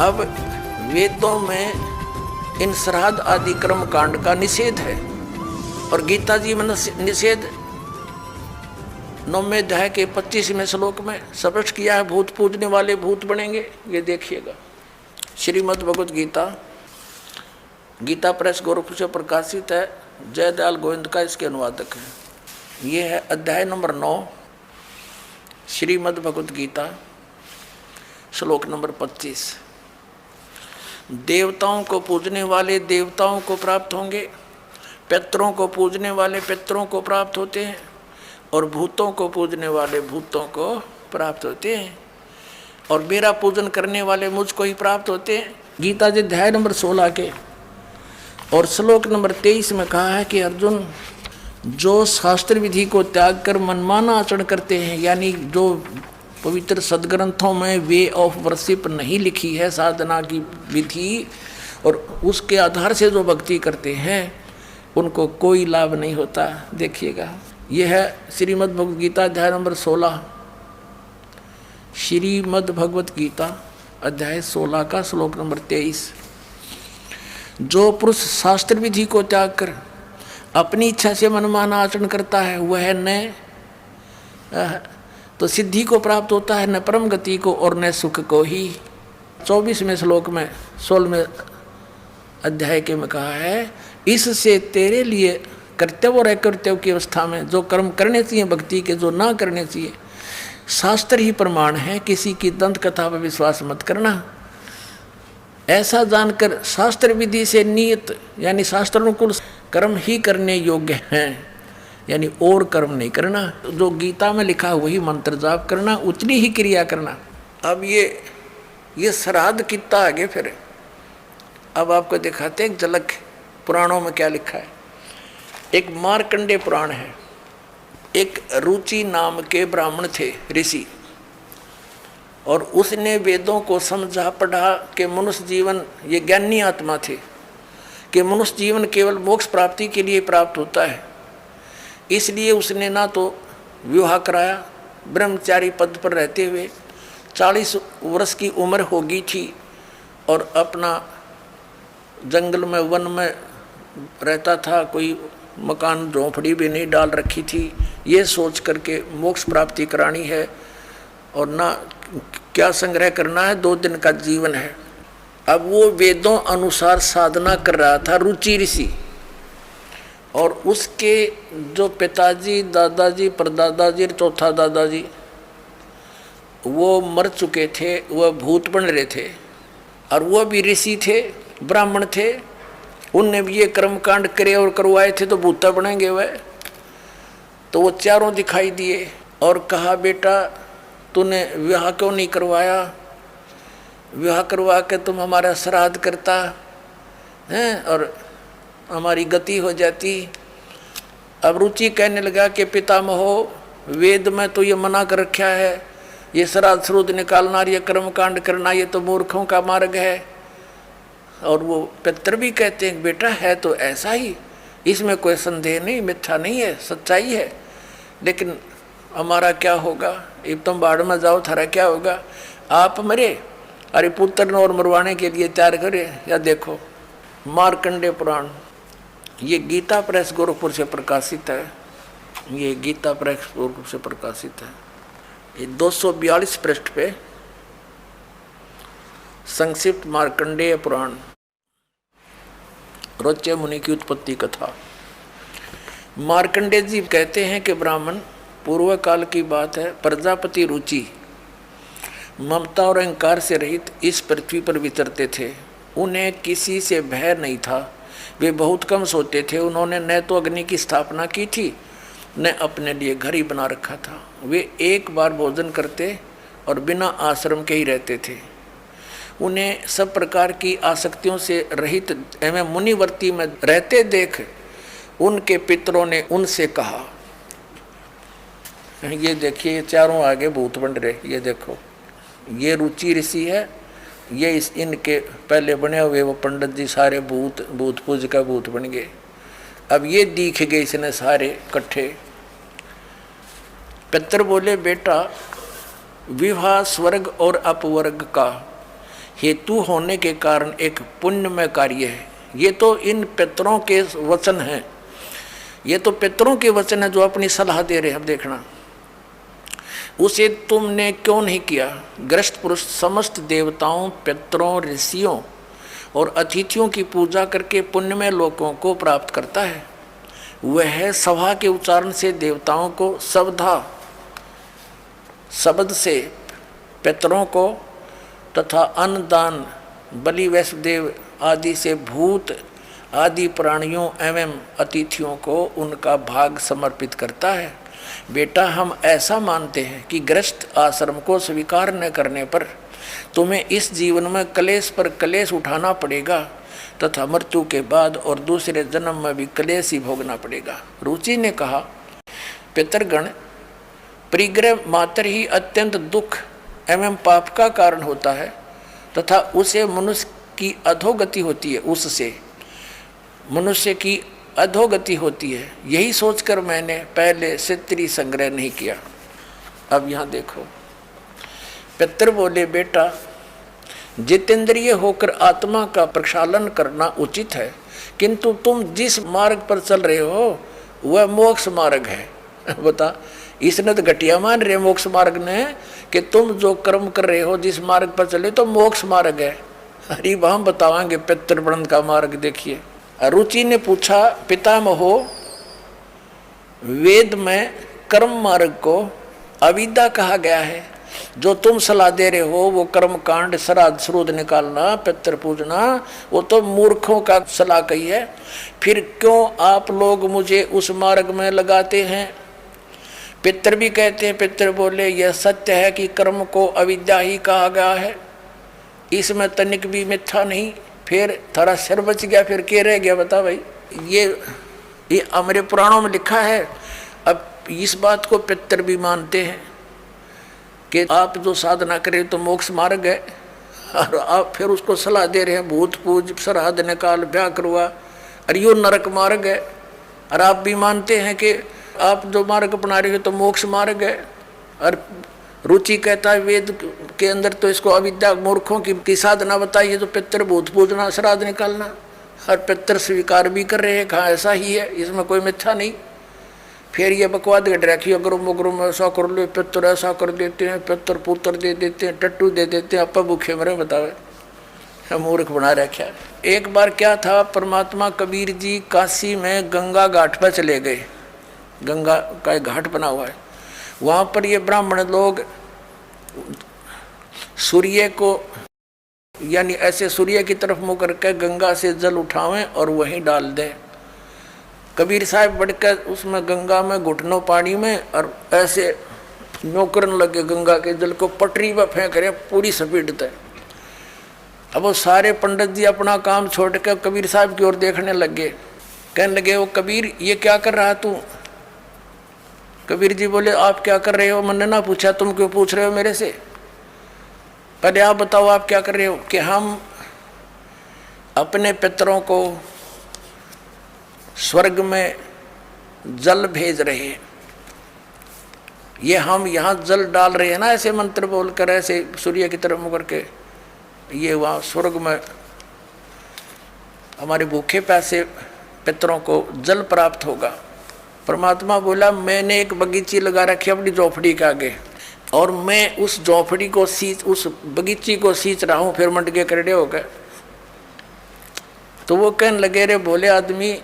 अब वेदों में इन श्राद्ध आदि कर्म कांड का निषेध है और गीता जी में निषेध 9वें अध्याय के 25वें श्लोक में स्पष्ट किया है। भूत पूजने वाले भूत बनेंगे। ये देखिएगा, श्रीमद् भगवत गीता, गीता प्रेस गोरखपुर से प्रकाशित है। जयदयाल गोविंद का इसके अनुवादक है। ये है अध्याय नंबर 9, श्रीमद् भगवत गीता, श्लोक नंबर 25। देवताओं को पूजने वाले देवताओं को प्राप्त होंगे, पितरों को पूजने वाले पितरों को प्राप्त होते हैं और भूतों को पूजने वाले भूतों को प्राप्त होते हैं और मेरा पूजन करने वाले मुझको ही प्राप्त होते हैं। गीता जी अध्याय नंबर 16 के और श्लोक नंबर 23 में कहा है कि अर्जुन, जो शास्त्र विधि को त्याग कर मनमाना आचरण करते हैं, यानी जो पवित्र सदग्रंथों में वे ऑफ वर्शिप नहीं लिखी है, साधना की विधि, और उसके आधार से जो भक्ति करते हैं उनको कोई लाभ नहीं होता। देखिएगा, यह है श्रीमद् भगवत गीता अध्याय नंबर 16, श्रीमद् भगवत गीता अध्याय 16 का श्लोक नंबर 23। जो पुरुष शास्त्र विधि को त्याग कर अपनी इच्छा से मनमाना आचरण करता है वह न तो सिद्धि को प्राप्त होता है, न परम गति को और न सुख को ही। 24वें श्लोक में 16वें अध्याय के में कहा है, इससे तेरे लिए कर्तव्य और अकर्तव्य की अवस्था में जो कर्म करने चाहिए भक्ति के, जो ना करने चाहिए, शास्त्र ही प्रमाण है। किसी की दंत कथा पर विश्वास मत करना। ऐसा जानकर शास्त्र विधि से नियत यानी शास्त्रानुकूल कर्म ही करने योग्य हैं, यानी और कर्म नहीं करना। जो गीता में लिखा वही मंत्र जाप करना, उतनी ही क्रिया करना। अब ये श्राद्ध कितना आगे फिर अब आपको दिखाते हैं एक झलक पुराणों में क्या लिखा है। एक मार्कंडेय पुराण है। एक रुचि नाम के ब्राह्मण थे, ऋषि, और उसने वेदों को समझा पढ़ा कि मनुष्य जीवन, ये ज्ञानी आत्मा थे, कि मनुष्य जीवन केवल मोक्ष प्राप्ति के लिए प्राप्त होता है। इसलिए उसने ना तो विवाह कराया, ब्रह्मचारी पद पर रहते हुए 40 वर्ष की उम्र हो गई थी और अपना जंगल में वन में रहता था, कोई मकान झोंपड़ी भी नहीं डाल रखी थी। ये सोच करके मोक्ष प्राप्ति करानी है और ना क्या संग्रह करना है, 2 दिन का जीवन है। अब वो वेदों अनुसार साधना कर रहा था, रुचि ऋषि, और उसके जो पिताजी, दादाजी, परदादाजी, चौथा दादाजी वो मर चुके थे, वह भूत बन रहे थे और वो भी ऋषि थे, ब्राह्मण थे। उनने भी ये कर्मकांड करे और करवाए थे तो भूता बनेंगे वह। तो वो चारों दिखाई दिए और कहा, बेटा तूने विवाह क्यों नहीं करवाया? विवाह करवा के तुम हमारा श्राद्ध करता हैं और हमारी गति हो जाती। अब रुचि कहने लगा कि पितामहो, वेद में तो ये मना कर रखा है, ये श्राद्ध श्रुद्ध निकालना, ये कर्मकांड करना, ये तो मूर्खों का मार्ग है। और वो पितर भी कहते हैं, बेटा है तो ऐसा ही, इसमें कोई संदेह नहीं, मिथ्या नहीं है, सच्चाई है। लेकिन हमारा क्या होगा? अब तुम बाढ़ में जाओ, थारा क्या होगा? आप मरे, अरे पुत्र और मरवाने के लिए तैयार करे। या देखो मार्कंडेय पुराण, ये गीता प्रेस गोरखपुर से प्रकाशित है। ये गीता प्रेस गोरखपुर से प्रकाशित है। ये 242 पृष्ठ पे संक्षिप्त मार्कंडेय पुराण, रोच्य मुनि की उत्पत्ति कथा। मार्कंडेय जी कहते हैं कि ब्राह्मण, पूर्व काल की बात है, प्रजापति रुचि ममता और अहंकार से रहित इस पृथ्वी पर विचरते थे। उन्हें किसी से भय नहीं था, वे बहुत कम सोते थे। उन्होंने न तो अग्नि की स्थापना की थी न अपने लिए घर ही बना रखा था। वे एक बार भोजन करते और बिना आश्रम के ही रहते थे। उन्हें सब प्रकार की आसक्तियों से रहित एवं मुनिवर्ती में रहते देख उनके पितरों ने उनसे कहा, ये देखिए ये चारों आगे भूत बन रहे, ये देखो ये रुचि ऋषि है, ये इनके पहले बने हुए वो पंडित जी सारे भूत पूज का भूत बन गए। अब ये दिख गए इसने सारे इकट्ठे। पितर बोले, बेटा विवाह स्वर्ग और अपवर्ग का हेतु होने के कारण एक पुण्यमय कार्य है। ये तो इन पितरों के वचन हैं, ये तो पितरों के वचन है जो अपनी सलाह दे रहे हैं। अब देखना, उसे तुमने क्यों नहीं किया। गृहस्थ पुरुष समस्त देवताओं, पितरों, ऋषियों और अतिथियों की पूजा करके पुण्यमय लोकों को प्राप्त करता है। वह सभा के उच्चारण से देवताओं को, शब्द से पितरों को तथा अन्नदान, बलि, वैष्णदेव आदि से भूत आदि प्राणियों एवं अतिथियों को उनका भाग समर्पित करता है। बेटा, हम ऐसा मानते हैं कि गृहस्थ आश्रम को स्वीकार न करने पर तुम्हें इस जीवन में क्लेश पर क्लेश उठाना पड़ेगा तथा मृत्यु के बाद और दूसरे जन्म में भी क्लेश ही भोगना पड़ेगा। रुचि ने कहा, पितरगण, परिग्रह मात्र ही अत्यंत दुख एवं पाप का कारण होता है तथा उसे मनुष्य की अधोगति होती है, उससे मनुष्य की अधोगति होती है। यही सोचकर मैंने पहले क्षेत्रीय संग्रह नहीं किया। अब यहाँ देखो, पितर बोले, बेटा, जितेंद्रिय होकर आत्मा का प्रक्षालन करना उचित है, किंतु तुम जिस मार्ग पर चल रहे हो वह मोक्ष मार्ग है। बता, इसने तो घटिया मान रहे मोक्ष मार्ग ने कि तुम जो कर्म कर रहे हो जिस मार्ग पर चले तो मोक्ष मार्ग है। अरे हम बतावांगे पितृवृंद का मार्ग। देखिए, रुचि ने पूछा, पितामहो, वेद में कर्म मार्ग को अविद्या कहा गया है। जो तुम सलाह दे रहे हो वो कर्म कांड, श्राद्ध श्रुद्ध निकालना, पितृ पूजना, वो तो मूर्खों का सलाह कही है। फिर क्यों आप लोग मुझे उस मार्ग में लगाते हैं। पितृ भी कहते हैं। पितृ बोले, यह सत्य है कि कर्म को अविद्या ही कहा गया है, इसमें तनिक भी मिथ्या नहीं। फिर थारा सिर बच गया, फिर क्या रह गया बता भाई। ये हमारे पुराणों में लिखा है। अब इस बात को पितर भी मानते हैं कि आप जो साधना करें तो मोक्ष मार्ग है, और आप फिर उसको सलाह दे रहे हैं भूत पूज, श्राद्ध निकाल, ब्याह करवा, और यो नरक मार्ग है। और आप भी मानते हैं कि आप जो मार्ग अपना रहे हो तो मोक्ष मार्ग है। और रुचि कहता है वेद के अंदर तो इसको अविद्या मूर्खों की साधना बताइए, तो पितर भूत पूजना, श्राद्ध निकालना, और पितर स्वीकार भी कर रहे हैं। कहाँ ऐसा ही है, इसमें कोई मिथ्या नहीं। फिर ये बकवाद गढ़ रखी, अगर ऐसा कर लो, पितर ऐसा कर देते हैं, पितर पुत्र दे देते हैं, टट्टू दे देते हैं, अपा भूखे मरे। बतावे, मूर्ख बना रखा। एक बार क्या था, परमात्मा कबीर जी काशी में गंगा घाट पर चले गए। गंगा का एक घाट बना हुआ है, वहाँ पर ये ब्राह्मण लोग सूर्य को, यानी ऐसे सूर्य की तरफ मुँह करके गंगा से जल उठावें और वहीं डाल दें। कबीर साहब बढ़कर उसमें गंगा में घुटनों पानी में और ऐसे नौकरन लगे गंगा के जल को, पटरी पर फेंक रहे पूरी स्पीड है। अब वो सारे पंडित जी अपना काम छोड़ कर कबीर साहब की ओर देखने लगे। कहने लगे, वो कबीर ये क्या कर रहा तू। कबीर जी बोले, आप क्या कर रहे हो। मैंने ना पूछा, तुम क्यों पूछ रहे हो मेरे से। पहले आप बताओ आप क्या कर रहे हो। कि हम अपने पितरों को स्वर्ग में जल भेज रहे हैं। ये हम यहाँ जल डाल रहे हैं ना, ऐसे मंत्र बोलकर, ऐसे सूर्य की तरफ मुकर के, ये वहाँ स्वर्ग में हमारे भूखे प्यासे पितरों को जल प्राप्त होगा। परमात्मा बोला, मैंने एक बगीची लगा रखी अपनी झोपड़ी के आगे, और मैं उस झोपड़ी को उस बगीची को सींच रहा हूँ। फिर मंड के करड़े हो गए। तो वो कहने लगे, रे बोले आदमी,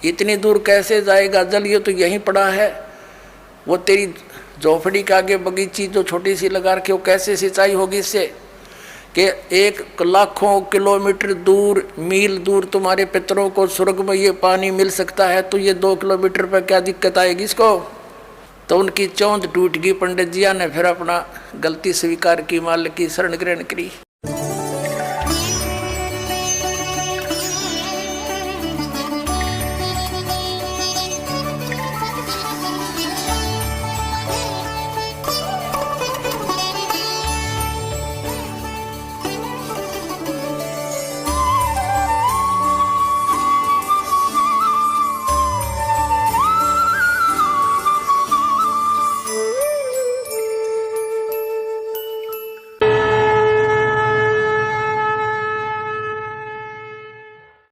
इतनी दूर कैसे जाएगा जल, ये तो यहीं पड़ा है। वो तेरी झोपड़ी के आगे बगीची जो छोटी सी लगा रखी, वो कैसे सिंचाई होगी इससे। कि 1 लाखों किलोमीटर दूर, मील दूर तुम्हारे पितरों को स्वर्ग में ये पानी मिल सकता है, तो ये 2 किलोमीटर पर क्या दिक्कत आएगी इसको। तो उनकी चौंध टूट गई। पंडित जिया ने फिर अपना गलती स्वीकार की, मालिक की शरण ग्रहण करी।